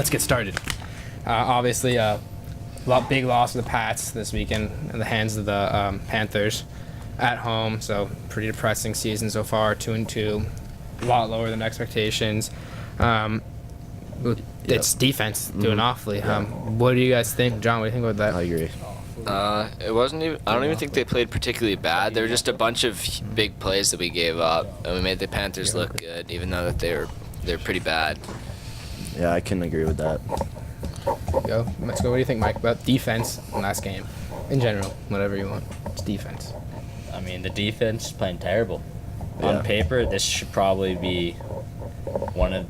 let's get started. Obviously, big loss for the Pats this weekend in the hands of the Panthers at home. So pretty depressing season so far. 2-2, a lot lower than expectations. It's defense doing awfully. What do you guys think, John? What do you think about that? I agree. It wasn't even. I don't even think they played particularly bad. There were just a bunch of big plays that we gave up, and we made the Panthers look good, even though that they're pretty bad. Yeah, I can agree with that. Go. Let's go. What do you think, Mike, about defense in last game? In general, whatever you want. It's defense. I mean, the defense is playing terrible. Yeah. On paper, this should probably be one of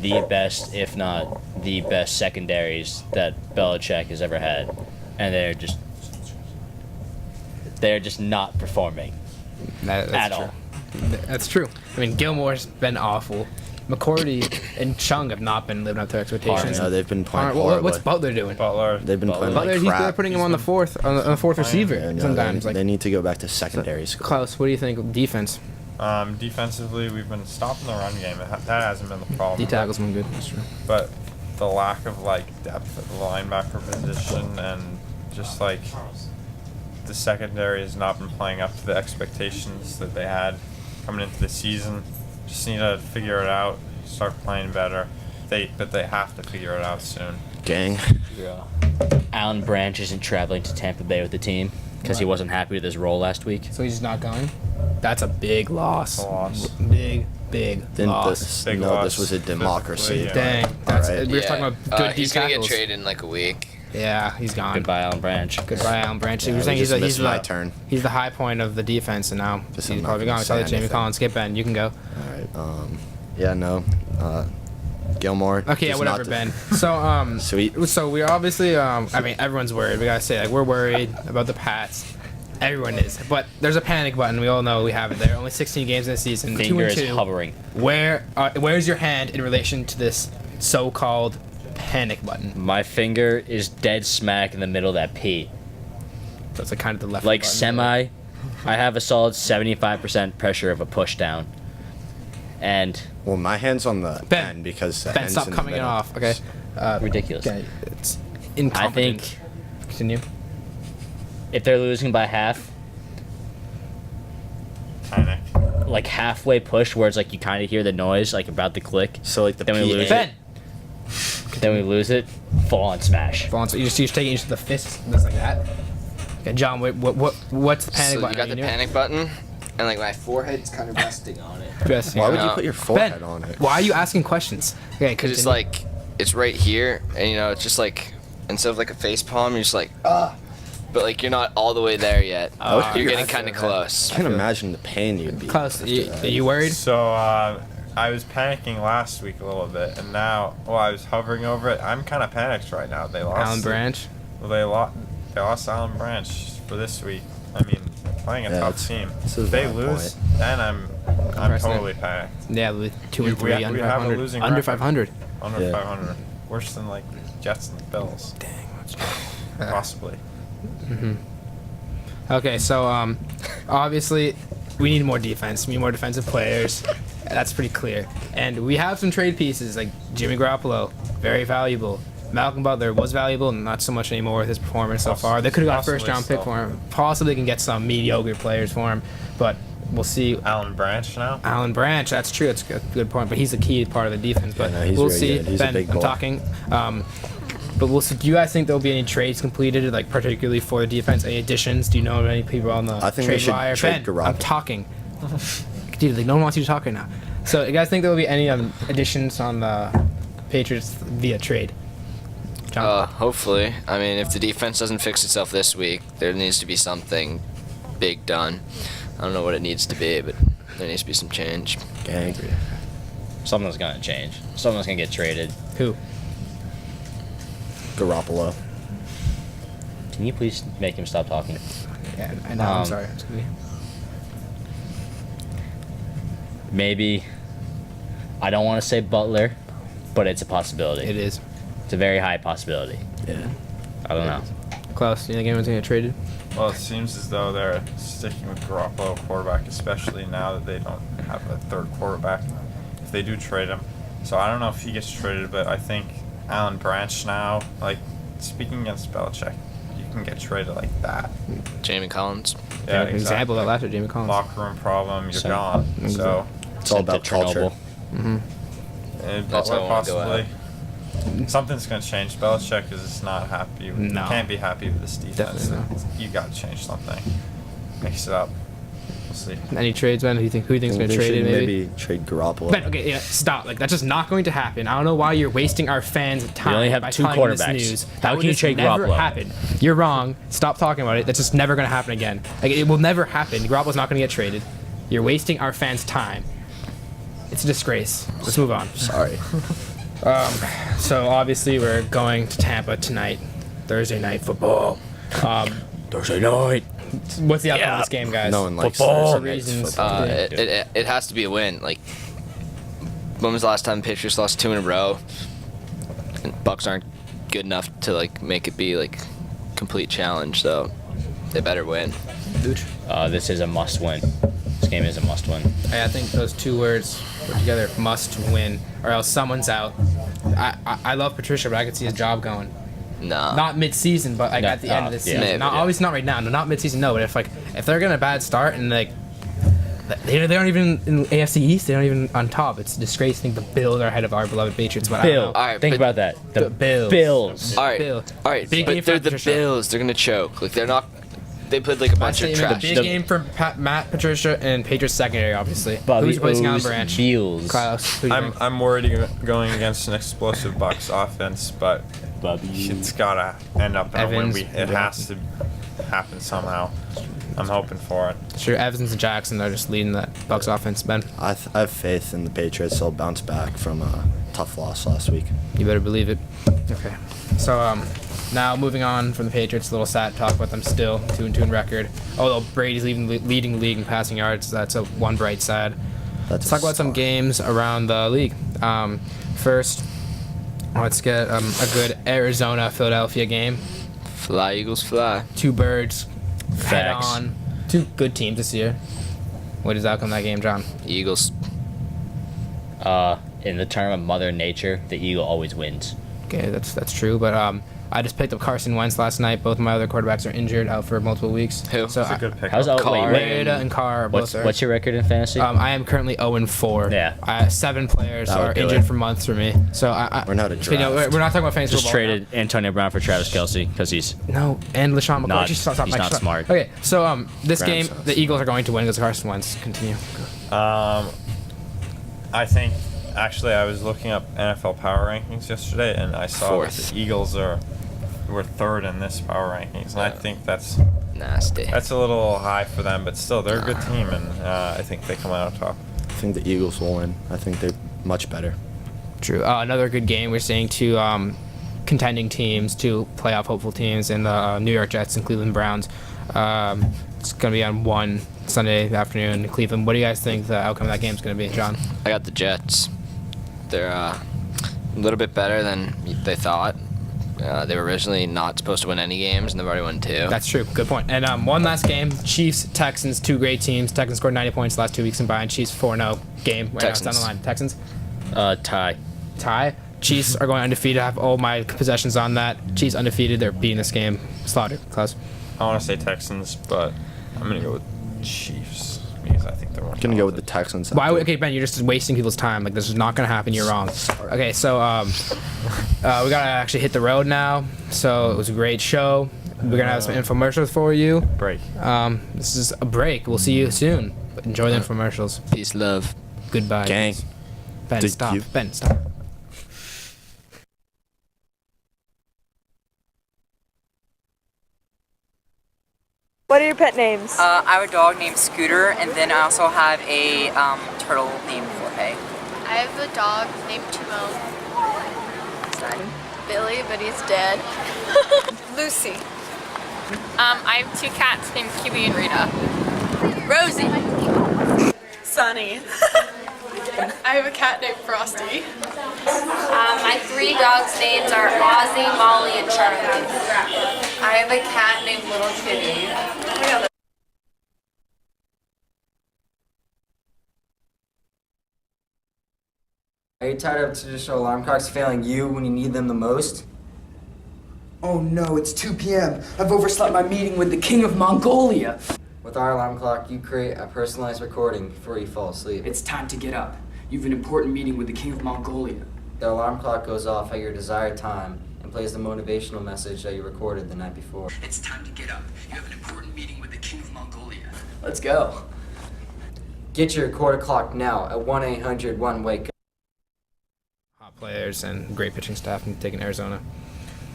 the best, if not the best, secondaries that Belichick has ever had, and they're just not performing That's at true. all. That's true. I mean, Gilmore's been awful. McCourty and Chung have not been living up to expectations. No, they've been playing Well, horribly. what's Butler doing? They've been playing Butler, like crap. they're putting him on the fourth receiver Yeah, no, sometimes. they need to go back to secondary school. Klaus, what do you think of defense? Defensively, we've been stopping the run game. That hasn't been the problem. D tackle's been good. That's true. But the lack of depth at the linebacker position and just the secondary has not been playing up to the expectations that they had coming into the season. Just need to figure it out, start playing better. But they have to figure it out soon. Gang. Alan Branch isn't traveling to Tampa Bay with the team because he wasn't happy with his role last week. So he's just not going? That's a big loss. A loss. Big loss. Big No, loss. this was a democracy. Yeah. Dang. That's, All right. We were talking about good He's D gonna get tackles. traded in like a week. Yeah, he's gone. Goodbye, Alan Branch. Goodbye, Alan Branch. Yeah, We're saying we he's just the missed my turn. He's the high point of the defense, and now Just he's I'm not probably gonna gone. say So Jamie anything. Collins, skip Ben. You can go. All right. Yeah, no. Gilmore. Okay, yeah, just whatever, not the- Ben. So, Sweet. So we're obviously, I mean, everyone's worried. We gotta say, we're worried about the Pats. Everyone is, but there's a panic button. We all know we have it there. Only 16 games in the season. Finger is 2-2. hovering. Where's your hand in relation to this so-called panic button? My finger is dead smack in the middle of that P. So it's like kind of the left. Like button. semi, I have a solid 75% pressure of a push down. And Well, my hand's on the Ben. end because the Ben, end's stop in the coming it middle. off. Okay. ridiculous. Okay. It's I incompetent. think Continue. if they're losing by half, Panic. like halfway push where it's like you kind of hear the noise like about the click, So like the then we PA lose Ben. it. Then we lose it. Full on smash. So you're just taking the fist just like that. Okay, John. What's the panic So button? you got the knew it? panic button, and like my forehead's kind of resting on it. Just, Why would you No. put your forehead Ben, on it? why are you asking questions? Okay, Cause it's continue. like it's right here, and it's just like instead of like a face palm, you're just like but like you're not all the way there yet. Oh, You're I getting feel kind of that. close. I can imagine the pain you'd be. Klaus, after are that. you worried? So I was panicking last week a little bit, and now I was hovering over it. I'm kind of panicked right now. They lost. Alan Branch. Well, they lost Alan Branch for this week. I mean, playing a Yeah, tough it's- team. this is If they my lose, point. then I'm Precedent. totally panicked. Yeah, with 2 and We 3 have- under we have a 500. losing Under record. 500. Under Yeah. 500, worse than like the Jets and the Bills, possibly. Okay, so obviously we need more defense. We need more defensive players. That's pretty clear. And we have some trade pieces like Jimmy Garoppolo, very valuable. Malcolm Butler was valuable, not so much anymore with his performance so far. They could have got a Possibly first-round pick still. for him. Possibly can get some mediocre players for him, but we'll see. Alan Branch now. Alan Branch, that's true. That's a good point. But he's a key part of the defense. But no, he's we'll very see. good. He's a Ben, big I'm boy. talking. But we'll see. Do you guys think there'll be any trades completed, like particularly for the defense? Any additions? Do you know of any people on the I think we trade should wire? trade Ben, Garoppolo. I'm talking. Dude, like, no one wants you to talk right now. So, you guys think there will be any additions on the Patriots via trade? John? Hopefully. I mean, if the defense doesn't fix itself this week, there needs to be something big done. I don't know what it needs to be, but there needs to be some change. Gang. Something's gonna change. Someone's gonna get traded. Who? Garoppolo. Can you please make him stop talking? Yeah, I know. I'm Um, sorry. Maybe. I don't want to say Butler, but it's a possibility. It is. It's a very high possibility. Yeah. I don't know. Klaus, do you think anyone's going to get traded? Well, it seems as though they're sticking with Garoppolo quarterback, especially now that they don't have a third quarterback. If they do trade him, so I don't know if he gets traded, but I think Alan Branch now. Like, speaking against Belichick, you can get traded like that. Jamie Collins. Yeah, An example of that last year, Jamie Collins. Locker room problem, you're So- gone. So, It's all about culture. That's how I wanna go possibly. Something's going to change. Belichick is not happy. No. Can't be happy with this defense. Definitely not. You got to change something. Mix it up. We'll see. Any trades, Ben? Who do you think is going to They trade should it? Maybe. trade Garoppolo. Ben, okay, yeah, stop. Like that's just not going to happen. I don't know why you're wasting our fans' time. only have by 2 telling this quarterbacks. news. How That can will you just trade never Garoppolo? happen. You're wrong. Stop talking about it. That's just never going to happen again. Like it will never happen. Garoppolo's not going to get traded. You're wasting our fans' time. It's a disgrace. Let's move on. Sorry. So obviously we're going to Tampa tonight, Thursday night football. Thursday night. What's the outcome of this game, guys? No one likes Football. Thursday nights Reasons. football. It has to be a win. Like, when was the last time Patriots lost 2 in a row? And Bucks aren't good enough to like make it be like complete challenge, so they better win. This is a must-win. This game is a must-win. I think those 2 words put together, must win, or else someone's out. I love Patricia, but I could see his job going. Nah. Not mid-season, but like No, at the end of the yeah. season. Maybe, Not yeah. always, not right now. No, not mid-season. No, but if they're getting a bad start and like they aren't even in AFC East, they aren't even on top. It's a disgrace. I think the Bills are ahead of our beloved Patriots. But I Bill. don't know. All right, Think but- about that. The Bills. Bills. all right, Bill. all right. Big game But for they're the Patricia. Bills. They're gonna choke. Like they're not. They played like a bunch of The trash. big game for Matt Patricia and Patriots secondary, obviously. Bobby Who's replacing Alan O's Branch? Bills. Klaus. Who do you think? I'm worried going against an explosive Bucks offense, but it's gotta end up in a win. Evans. It has to happen somehow. I'm hoping for it. Sure, Evans and Jackson are just leading that Bucks offense. Ben, I have faith in the Patriots. They'll bounce back from a tough loss last week. you better believe it. Okay. So now moving on from the Patriots, a little sad to talk about them still, 2-2 in record. Although Brady's leading the league in passing yards, that's a one bright side. Let's talk about some games around the league. First, let's get a good Arizona-Philadelphia game. Fly Eagles fly. 2 birds, head Facts. on. 2 good teams this year. What is the outcome of that game, John? Eagles. In the term of Mother Nature, the Eagle always wins. Okay, that's true, but I just picked up Carson Wentz last night. Both of my other quarterbacks are injured, out for multiple weeks. Who? So It's a good pick. How's wait, Carr. wait. Rada and Carr are both are. What's your record in fantasy? I am currently 0-4. Yeah. 7 players That would are do injured it. for months for me. So We're not a you know, draft. we're not talking about fantasy Just football traded Antonio Brown for Travis Kelce because he's now. No, and LaShawn McCoy. Not- Just stop, he's Mike, not stop. smart. Okay, so this Rams game, sucks. the Eagles are going to win because Carson Wentz. Continue. I think actually I was looking up NFL power rankings yesterday, and I saw that Fourth. the Eagles were 3rd in this power rankings, and I think that's Nasty. a little high for them, but still they're a good team, and I think they come out on top. I think the Eagles will win. I think they're much better. True. Another good game. We're seeing 2 contending teams, 2 playoff hopeful teams, in the New York Jets and Cleveland Browns. It's going to be on 1 Sunday afternoon in Cleveland. What do you guys think the outcome of that game is going to be, John? I got the Jets. They're a little bit better than they thought. They were originally not supposed to win any games, and they've already won 2. That's true. Good point. And one last game. Chiefs, Texans, 2 great teams. Texans scored 90 points the last 2 weeks combined. Chiefs 4-0 game. Right now it's down the Texans. line. Texans tie. tie. Chiefs are going undefeated. I have all my possessions on that. Chiefs undefeated. They're beating this game. Slaughter. Klaus. I want to say Texans, but I'm gonna go with Chiefs because I think they're more. Gonna go with the talented. Texans. Why? Okay, Ben, you're just wasting people's time. Like this is not going to happen. You're wrong. Okay, so we gotta actually hit the road now. So it was a great show. We're gonna have some infomercials for you. break. This is a break. We'll see you soon. But enjoy the infomercials. Peace, love. Goodbye. Gang. Ben, Did stop. you- Ben, stop. What are your pet names? I have a dog named Scooter, and then I also have a turtle named Jorge. I have a dog named Timon. Billy, but he's dead. Lucy. I have 2 cats named Kiwi and Rita. Rosie. Sunny. I have a cat named Frosty. My 3 dogs' names are Ozzy, Molly, and Charlie. I have a cat named Little Kitty. Are you tired of traditional alarm clocks failing you when you need them the most? Oh no, it's 2 p.m. I've overslept my meeting with the King of Mongolia. With our alarm clock, you create a personalized recording before you fall asleep. It's time to get up. You've an important meeting with the King of Mongolia. The alarm clock goes off at your desired time and plays the motivational message that you recorded the night before. It's time to get up. You have an important meeting with the King of Mongolia. Let's go. Get your quarter clock now at 1-800-1-WAKE-UP. Hot players and great pitching staff in taking Arizona.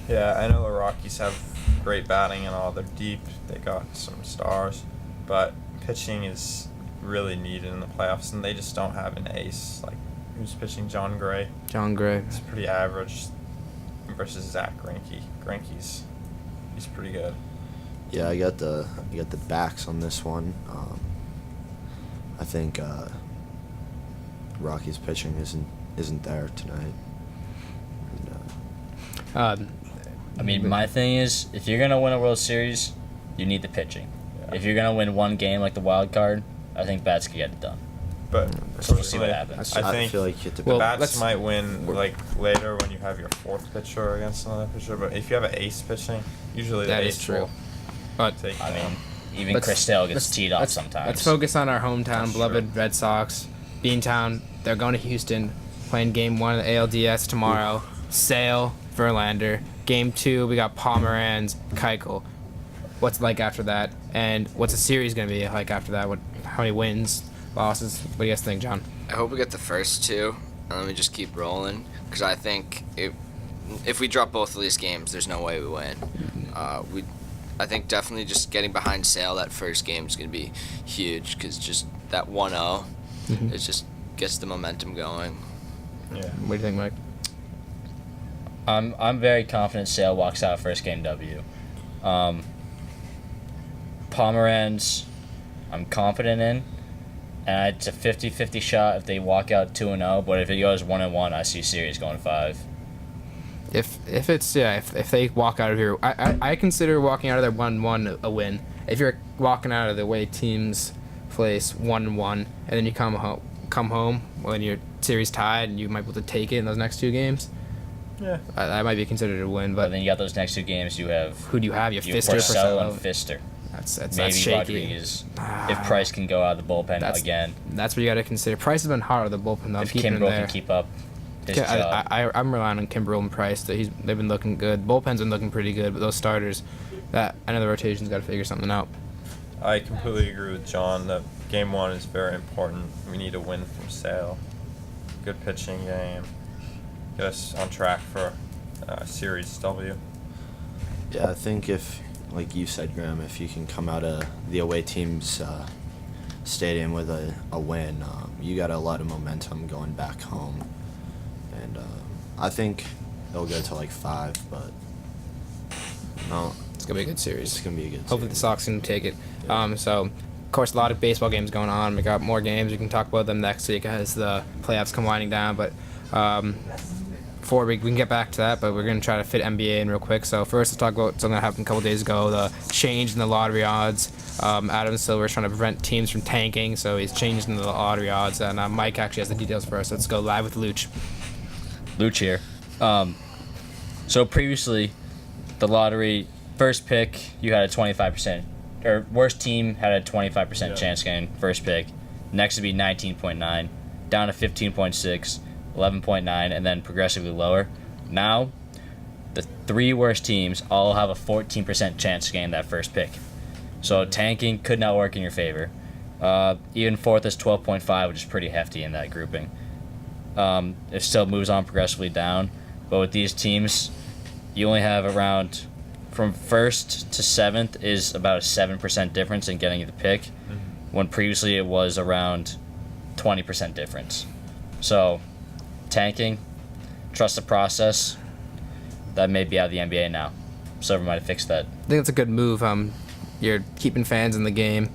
Yeah, I know the Rockies have great batting and all. They're deep. They got some stars, but pitching is really needed in the playoffs, and they just don't have an ace. Like, who's pitching? John Gray. John Gray. It's pretty average versus Zach Greinke. He's pretty good. Yeah, I got the backs on this one. I think Rockies pitching isn't there tonight. And, I mean, my thing is, if you're gonna win a World Series, you need the pitching. Yeah. If you're gonna win one game like the wild card, I think bats can get it done. But We'll see what happens. I think feel like you have to. the bats might win like later when you have your fourth pitcher against another pitcher. But if you have an ace pitching, usually the That is ace true. will But take. I mean, even Let's- Chris Sale gets let's- teed off let's- sometimes. Let's focus on our hometown, That's beloved true. Red Sox. Beantown, they're going to Houston, playing game 1 of the ALDS tomorrow. Sale, Verlander. Game 2, we got Pomeranz, Keuchel. What's it like after that? And what's the series going to be like after that? How many wins, losses? What do you guys think, John? I hope we get the first two, and then we just keep rolling. Because I think if we drop both of these games, there's no way we win. I think definitely just getting behind Sale that first game is going to be huge. Because just that 1-0, it just gets the momentum going. Yeah. What do you think, Mike? I'm very confident Sale walks out first game W. Pomeranz, I'm confident in. And it's a 50-50 shot if they walk out 2-0, but if it goes 1-1, I see series going 5. If they walk out of here, I consider walking out of there 1-1 a win. If you're walking out of the way teams place 1-1, and then you come home when your series tied, and you might be able to take it in those next 2 games. Yeah. That might be considered a win, But but then you got those next 2 games, you have who do you have? You have you have Fister, Porcello and Porcello. Fister. That's Maybe shaky. Rodriguez. If Price can go out of the bullpen again. That's what you got to consider. Price has been hard with the bullpen, though. If Keeping him Kimbrel there. can keep up his job. I'm relying on Kimbrel and Price. They've been looking good. Bullpen's been looking pretty good, but those starters, I know the rotation's got to figure something out. I completely agree with John that game 1 is very important. We need a win from Sale. Good pitching game. Get us on track for Series W. Yeah, I think if, like you said, Graham, if you can come out of the away team's stadium with a win, you got a lot of momentum going back home. And I think it'll go to like 5, but no, It's going to be a good series. it's going to be a good Hopefully the series. Sox can take it. So, of course, a lot of baseball games going on. We got more games. We can talk about them next week as the playoffs come winding down. But before we can get back to that, but we're going to try to fit NBA in real quick. So first, let's talk about something that happened a couple days ago, the change in the lottery odds. Adam Silver's trying to prevent teams from tanking, so he's changing the lottery odds. And Mike actually has the details for us. Let's go live with Luch. Luch here. So previously, the lottery first pick, you had a 25%, or worst team had a 25% chance getting first pick. Next would be 19.9, down to 15.6, 11.9, and then progressively lower. Now, the 3 worst teams all have a 14% chance to gain that first pick. So tanking could not work in your favor. Even fourth is 12.5, which is pretty hefty in that grouping. It still moves on progressively down, but with these teams, you only have around from first to 7th is about a 7% difference in getting the pick, when previously it was around 20% difference. So, tanking, trust the process. That may be out of the NBA now. Silver might have fixed that. I think that's a good move. You're keeping fans in the game,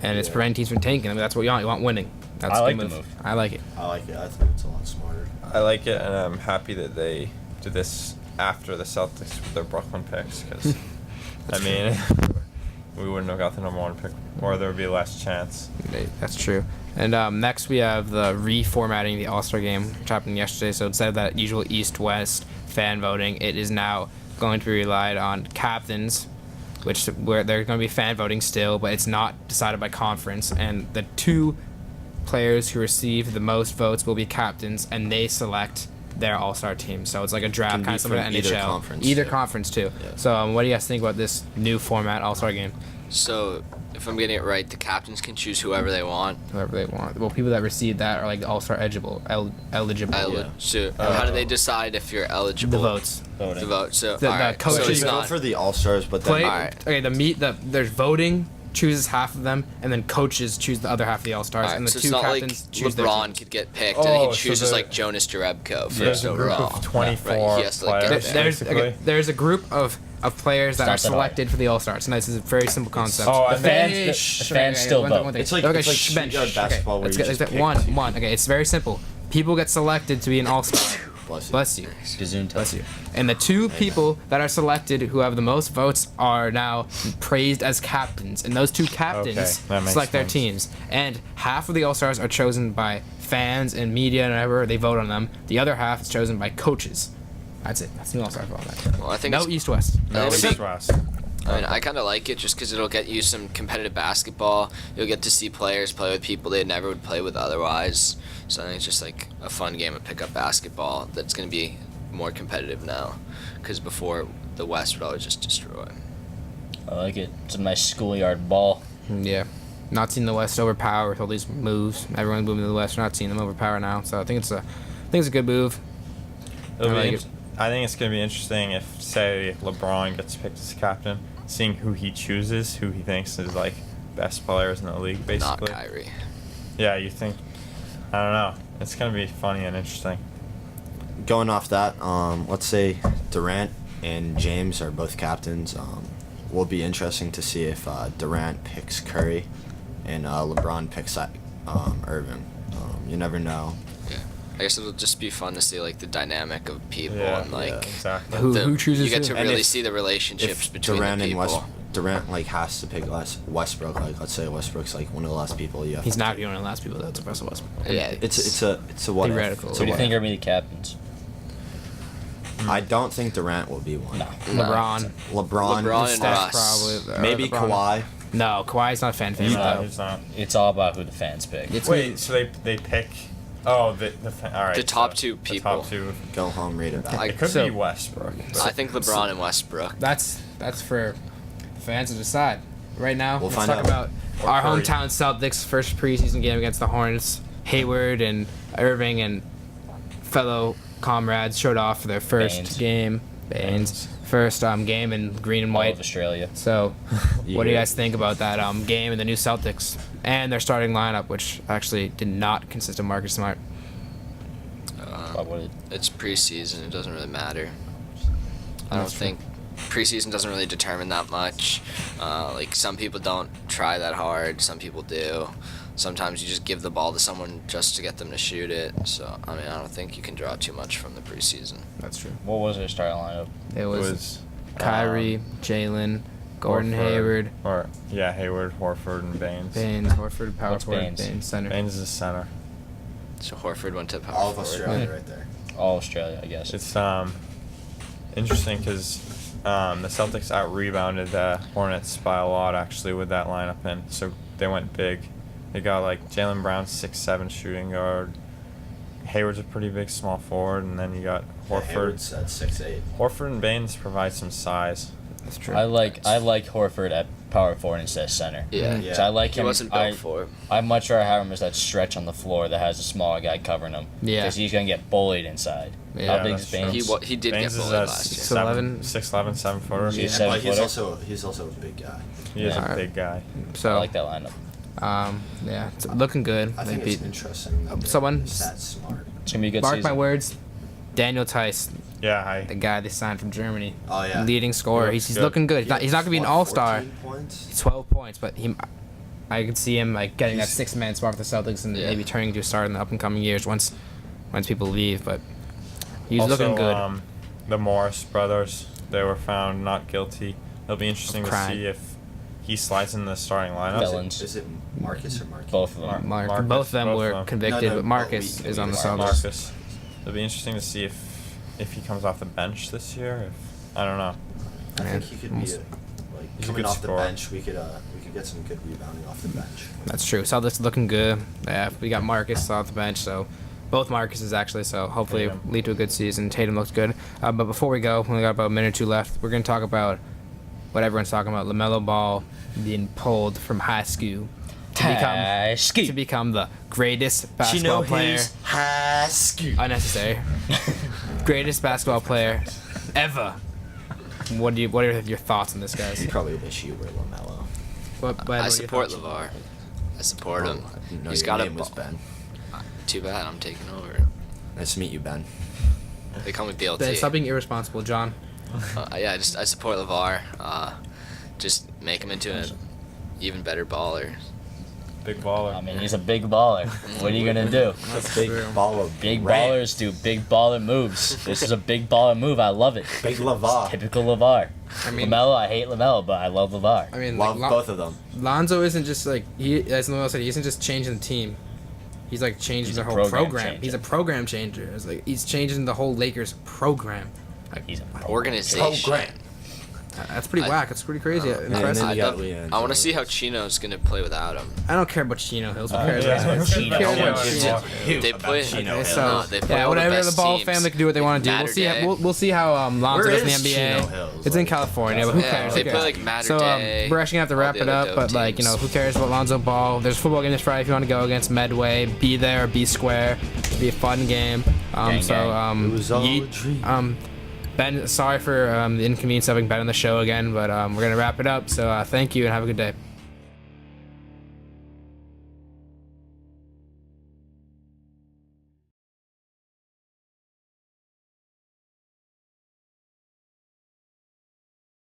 and it's preventing teams from tanking. I mean, that's what you want. You want winning. That's I a like good the move. I like it. I like it. I think it's a lot smarter. I like it, and I'm happy that they do this after the Celtics with their Brooklyn picks, because, I mean, we wouldn't have got the number 1 pick or there would be less chance. That's true. And next we have the reformatting the All-Star game, which happened yesterday. So instead of that usual East-West fan voting, it is now going to be relied on captains, where there's going to be fan voting still, but it's not decided by conference. And the 2 players who receive the most votes will be captains, and they select their All-Star team. So it's like a draft, kind of similar to NHL. Either conference too. Yeah. So what do you guys think about this new format All-Star game? So, if I'm getting it right, the captains can choose whoever they want. Whoever they want. Well, people that receive that are like All-Star eligible. Yeah. So, how do they decide if you're eligible? The votes. Voting. The vote. So, The alright, coaches- so So it's you vote not. for the All-Stars, but then There's voting chooses half of them, and then coaches choose the other half of the All-Stars, Alright, and the so 2 it's not like captains choose their LeBron teams. could get picked and Oh, he so chooses the- like Jonas Jerebko for There's a group overall. of 24 Right, he has to, like, get players. picked. Basically. There's a group of players that are It's not that selected for the All-Stars, and this is a very simple concept. Oh, The I fans, think- the fans still one thing, vote. one thing. It's like- Okay, it's like shh, Ben, street shh, basketball where let's you get- just let's get pick one. two. Okay, it's very simple. People get selected to be an All-Star. Bless you. Bless you. Gazoon Bless you. And the 2 people that are selected who have the most votes are now praised as captains. And those 2 captains Okay, that makes select their sense. teams. And half of the All-Stars are chosen by fans and media and whatever. They vote on them. The other half is chosen by coaches. That's it. That's the All-Star format. Well, I think No it's- East-West. No, It's- East West. I mean, I kind of like it just because it'll get you some competitive basketball. You'll get to see players play with people they never would play with otherwise. So I think it's just like a fun game of pickup basketball that's going to be more competitive now. Because before, the West would always just destroy. I like it. It's a nice schoolyard ball. Yeah. Not seeing the West overpower with all these moves. Everyone's moving to the West. We're not seeing them overpower now. So I think it's a good move. It'll I be like in- it. I think it's going to be interesting if, say, LeBron gets picked as captain, seeing who he chooses, who he thinks is like best players in the league, Not basically. Kyrie. Yeah, you think? I don't know. It's going to be funny and interesting. Going off that, let's say Durant and James are both captains. Will be interesting to see if Durant picks Curry and LeBron picks Irvin. You never know. Yeah. I guess it'll just be fun to see like the dynamic of people Yeah, and like exactly. Who chooses you get who? to And really if- see the relationships If between Durant the and people. Durant like has to pick Westbrook, like let's say Westbrook's like one of the last people you have. He's to not pick. going to be one of the last people that's Russell Westbrook. Yeah. It's a what if. Theoretical. It's Who a do you what think if. are going to be the captains? I don't think Durant will be one. No. LeBron. LeBron, LeBron and Steph, Russ. Probably. maybe LeBron. Kawhi. No, Kawhi's not a fan favorite. No, though. he's not. It's all about who the fans pick. It's Wait, so they pick. Oh, all right. The top so 2 The people. top 2. Go home, read it back. I- It could So- be Westbrook. but- I think LeBron and Westbrook. That's for fans to decide. Right now, We'll let's find talk out. about Or our Curry. hometown Celtics first preseason game against the Hornets. Hayward and Irving and fellow comrades showed off for their first Baines. game. Baines. First game in green and All white. of Australia. So, what do you Yeah. guys think about that game and the new Celtics and their starting lineup, which actually did not consist of Marcus Smart? Why would it? It's preseason. It doesn't really matter. I don't think preseason doesn't really determine that much. Like some people don't try that hard. Some people do. Sometimes you just give the ball to someone just to get them to shoot it. So I mean, I don't think you can draw too much from the preseason. That's true. What was their starting lineup? It It was, was Kyrie, Jalen, Gordon Horford, Hayward, Or yeah, Hayward, Horford, and Baines. Baines, Horford, power What's forward, Baines? Baines, center. Baines is a center. So Horford went to power All of forward. Australia right there. All Australia, I guess. It's interesting because the Celtics out rebounded the Hornets by a lot actually with that lineup in. So they went big. They got like Jaylen Brown, 6'7" shooting guard. Hayward's a pretty big small forward, and then you got Horford. Hayward's at 6'8". Horford and Baines provide some size. That's true. I like Horford at power forward instead of center. Yeah. Yeah. So I like He him. wasn't built for it. I'd much rather have him as that stretch on the floor that has a smaller guy covering him. Yeah. Because he's gonna get bullied inside. Yeah, How big that's is true. Baines? He did Baines get is bullied at last year. 6'11". 6'11", 7 footer. He's Yeah, seven but he's footer. also a big guy. He is Yeah. a big guy. So, I like that lineup. yeah, it's looking good. I They think it's beat interesting. That someone- He's that smart. It's gonna be a good Mark season. my words. Daniel Tice, Yeah, the guy they signed from Germany, Oh yeah. leading scorer. He He's looks good. looking good. He's not gonna be an What, all-star. 14 points? 12 points, but I could see him like getting that He's- 6-man spot for the Celtics and Yeah. maybe turning to a star in the up and coming years once people leave. But he's also, looking good. The Morris brothers, they were found not guilty. It'll be interesting Of to crime. see if he slides in the starting lineup. Felons. Is it Marcus or Marcus? Both of them. Marcus, Both of them both were of them. convicted, No, but Marcus we is on the saw Celtics. Marcus. It'll be interesting to see if he comes off the bench this year. If I don't know. I think he could be He's a coming good off scorer. the bench. We could get some good rebounding off the bench. That's true. Celtics looking good. Yeah, we got Marcus off the bench, so both Marcuses actually. So hopefully Tatum. lead to a good season. Tatum looks good. But before we go, we only got about a minute or two left. We're gonna talk about what everyone's talking about: LaMelo Ball being pulled from high school to become the greatest basketball player. high school. Unnecessary. Greatest basketball player ever. What are your thoughts on this, guys? Probably wish you were LaMelo. I support LeVar. I support him. I didn't know He's your got a name was ball. Ben. Too bad I'm taking over. Nice to meet you, Ben. They call me BLT. Ben, stop being irresponsible, John. Yeah, I support LeVar. Just make him into an even better baller. Big baller. I mean, he's a big baller. What are you gonna do? That's big baller. Big ballers do big baller moves. This is a big baller move. I love it. Big LaVar. Typical LeVar. I mean, LaMelo, I hate LaMelo, but I love LeVar. I mean, Love both of them. Lonzo isn't just like as Noel said, he isn't just changing the team. He's like changing He's the a whole program program. changer. He's a program changer. It's like he's changing the whole Lakers program. Like, He's a Organization. that's pretty whack. It's pretty crazy. Impressive. then you got Leandro. I want to see how Chino's gonna play without him. I don't care about Chino Hills. Who Yeah. cares about Chino Who cares about Hills. Chino? They play. Chino Okay, Hills. so they play all the whatever best the Ball teams. family can do what they want to do. We'll Matter see. Day. We'll see how Lonzo Where does in the is NBA. Chino Hills? It's in Like, California, but who Yeah, cares? they Who play cares? like Matter So Day. we're actually gonna have to all wrap the it other up. dope But like teams. who cares about Lonzo Ball? There's a football game this Friday if you want to go against Medway. Be there, be square. It'll be a fun game. Gang, gang. It was all a yeet. dream. Ben, sorry for the inconvenience of having Ben on the show again, but we're gonna wrap it up. So thank you and have a good day.